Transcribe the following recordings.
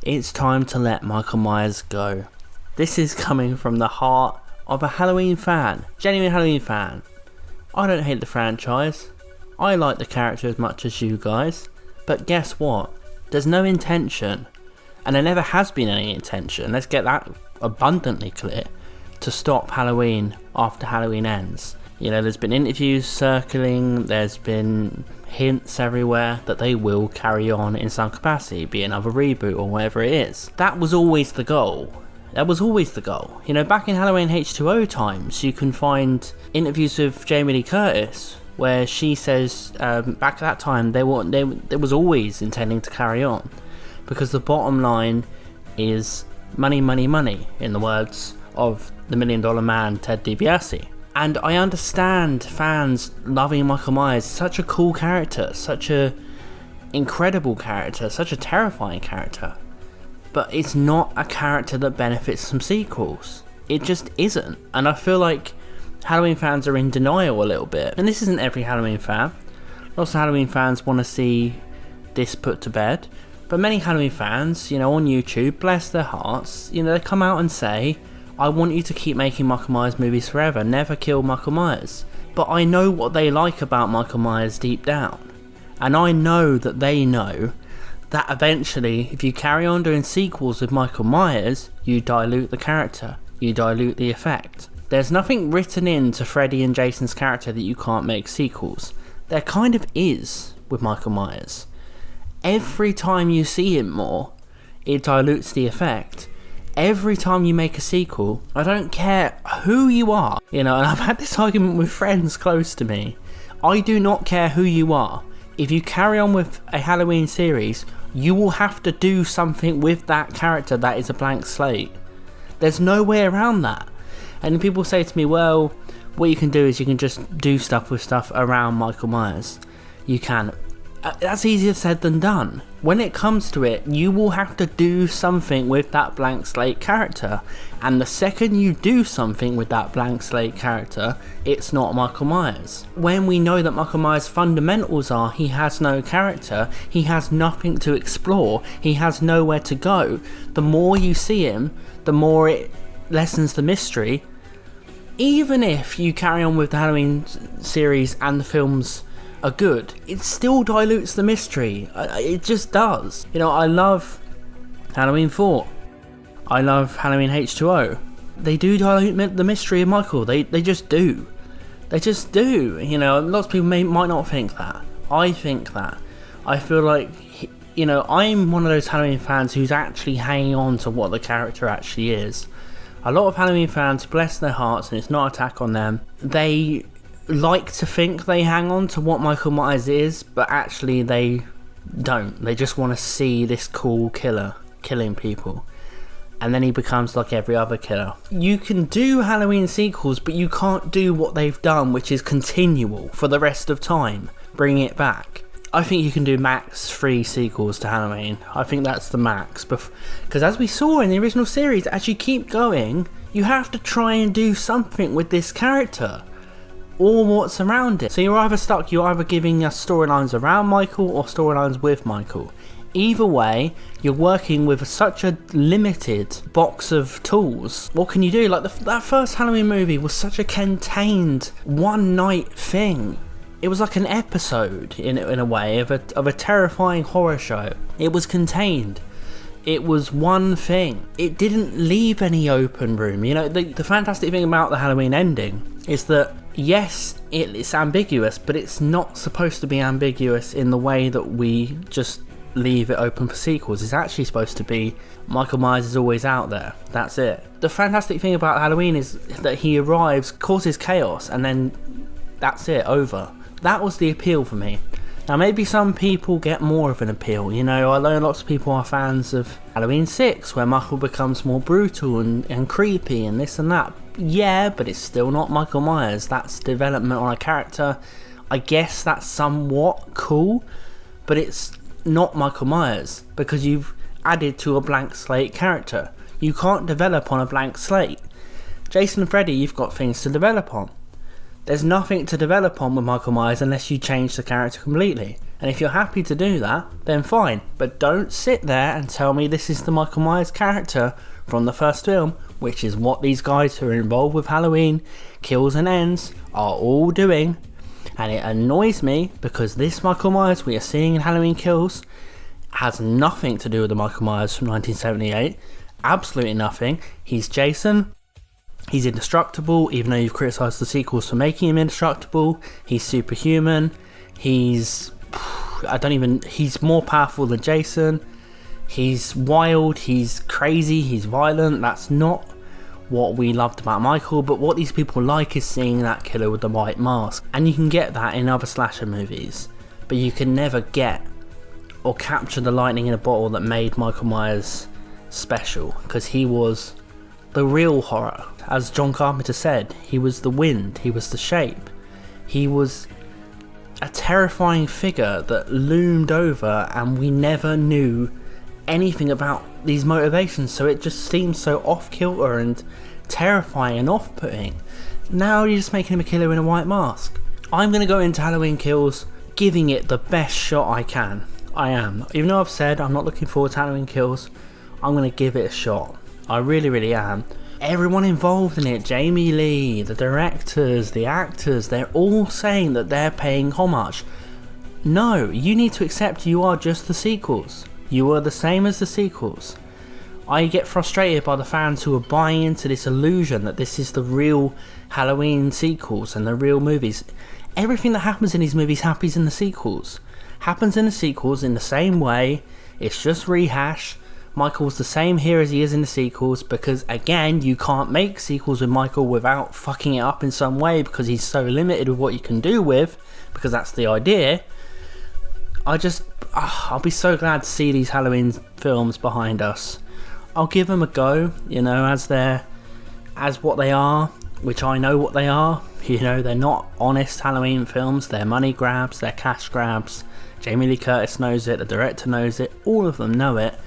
It's time to let Michael Myers go. This is coming from the heart of a Halloween fan, genuine Halloween fan. I don't hate the franchise. I like the character as much as you guys. But guess what? There's no intention, and there never has been any intention, let's get that abundantly clear, to stop Halloween after Halloween ends. You know, there's been interviews circling, there's been hints everywhere that they will carry on in some capacity, be another reboot or whatever it is. That was always the goal. You know, back in Halloween H2O times, you can find interviews with Jamie Lee Curtis where she says back at that time they was always intending to carry on, because the bottom line is money, money, money, in the words of the $1 Million Man Ted DiBiase. And I understand fans loving Michael Myers. Such a cool character, such a incredible character, such a terrifying character. But it's not a character that benefits from sequels. It just isn't. And I feel like Halloween fans are in denial a little bit. And this isn't every Halloween fan. Lots of Halloween fans want to see this put to bed. But many Halloween fans, you know, on YouTube, bless their hearts, you know, they come out and say, I want you to keep making Michael Myers movies forever, never kill Michael Myers. But I know what they like about Michael Myers deep down. And I know that they know that eventually, if you carry on doing sequels with Michael Myers, you dilute the character, you dilute the effect. There's nothing written into Freddy and Jason's character that you can't make sequels. There kind of is with Michael Myers. Every time you see him more, it dilutes the effect. Every time you make a sequel, I don't care who you are, you know, and I've had this argument with friends close to me. I do not care who you are. If you carry on with a Halloween series, you will have to do something with that character that is a blank slate. There's no way around that. And people say to me, well, what you can do is you can just do stuff with stuff around Michael Myers. You can. That's easier said than done. When it comes to it, you will have to do something with that blank slate character. And the second you do something with that blank slate character, it's not Michael Myers. When we know that Michael Myers' fundamentals are he has no character, he has nothing to explore, he has nowhere to go, the more you see him, the more it lessens the mystery. Even if you carry on with the Halloween series and the films are good, it still dilutes the mystery. It just does. You know, I love Halloween 4. I love Halloween H2O. They do dilute the mystery of Michael. They just do. They just do. You know, lots of people might not think that. I think that. I feel like, you know, I'm one of those Halloween fans who's actually hanging on to what the character actually is. A lot of Halloween fans, bless their hearts, and it's not an attack on them, they like to think they hang on to what Michael Myers is, but actually they don't. They just want to see this cool killer killing people, and then he becomes like every other killer. You can do Halloween sequels, but you can't do what they've done, which is continual for the rest of time. Bring it back. I think you can do max 3 sequels to Halloween. I think that's the max, because as we saw in the original series, as you keep going, you have to try and do something with this character or what's around it. So you're either giving us storylines around Michael or storylines with Michael. Either way, you're working with such a limited box of tools. What can you do? Like that first Halloween movie was such a contained one night thing. It was like an episode in a way of a terrifying horror show. It was contained. It was one thing. It didn't leave any open room. You know, the fantastic thing about the Halloween ending is that, yes, it's ambiguous, but it's not supposed to be ambiguous in the way that we just leave it open for sequels. It's actually supposed to be Michael Myers is always out there. That's it. The fantastic thing about Halloween is that he arrives, causes chaos, and then that's it, over. That was the appeal for me. Now maybe some people get more of an appeal, you know, I know lots of people are fans of Halloween 6 where Michael becomes more brutal and creepy and this and that. Yeah, but it's still not Michael Myers. That's development on a character. I guess that's somewhat cool, but it's not Michael Myers because you've added to a blank slate character. You can't develop on a blank slate. Jason and Freddy, you've got things to develop on. There's nothing to develop on with Michael Myers unless you change the character completely. And if you're happy to do that, then fine. But don't sit there and tell me this is the Michael Myers character from the first film, which is what these guys who are involved with Halloween Kills and Ends are all doing. And it annoys me because this Michael Myers we are seeing in Halloween Kills has nothing to do with the Michael Myers from 1978. Absolutely nothing. He's Jason. He's indestructible, even though you've criticised the sequels for making him indestructible. He's superhuman. He's more powerful than Jason. He's wild, he's crazy, he's violent. That's not what we loved about Michael, but what these people like is seeing that killer with the white mask. And you can get that in other slasher movies, but you can never get or capture the lightning in a bottle that made Michael Myers special, because he was the real horror. As John Carpenter said, he was the wind, he was the shape, he was a terrifying figure that loomed over, and we never knew anything about these motivations, so it just seems so off-kilter and terrifying and off-putting. Now you're just making him a killer in a white mask. I'm going to go into Halloween Kills giving it the best shot I can. I am. Even though I've said I'm not looking forward to Halloween Kills, I'm going to give it a shot. I really, really am. Everyone involved in it, Jamie Lee, the directors, the actors, they're all saying that they're paying homage. No, you need to accept you are just the sequels. You are the same as the sequels. I get frustrated by the fans who are buying into this illusion that this is the real Halloween sequels and the real movies. Everything that happens in these movies happens in the sequels. Happens in the sequels in the same way. It's just rehash. Michael's the same here as he is in the sequels, because again, you can't make sequels with Michael without fucking it up in some way, because he's so limited with what you can do with, because that's the idea. I'll be so glad to see these Halloween films behind us. I'll give them a go, you know, as what they are, which I know what they are. You know, they're not honest Halloween films, they're money grabs, they're cash grabs. Jamie Lee Curtis knows it, the director knows it, all of them know it.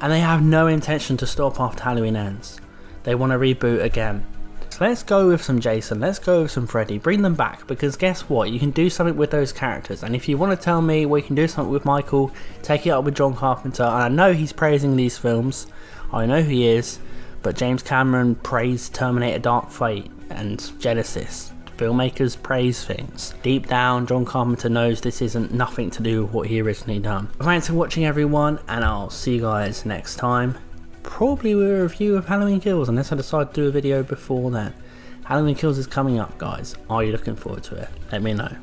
And they have no intention to stop after Halloween Ends. They want to reboot again. So let's go with some Jason, let's go with some Freddy, bring them back, because guess what, you can do something with those characters. And if you want to tell me we can do something with Michael, take it up with John Carpenter. And I know he's praising these films, I know he is, but James Cameron praised Terminator Dark Fate and Genesis. Filmmakers praise things. Deep down, John Carpenter knows this isn't nothing to do with what he originally done. Thanks for watching everyone, and I'll see you guys next time. Probably with a review of Halloween Kills, unless I decide to do a video before then. Halloween Kills is coming up, guys. Are you looking forward to it? Let me know.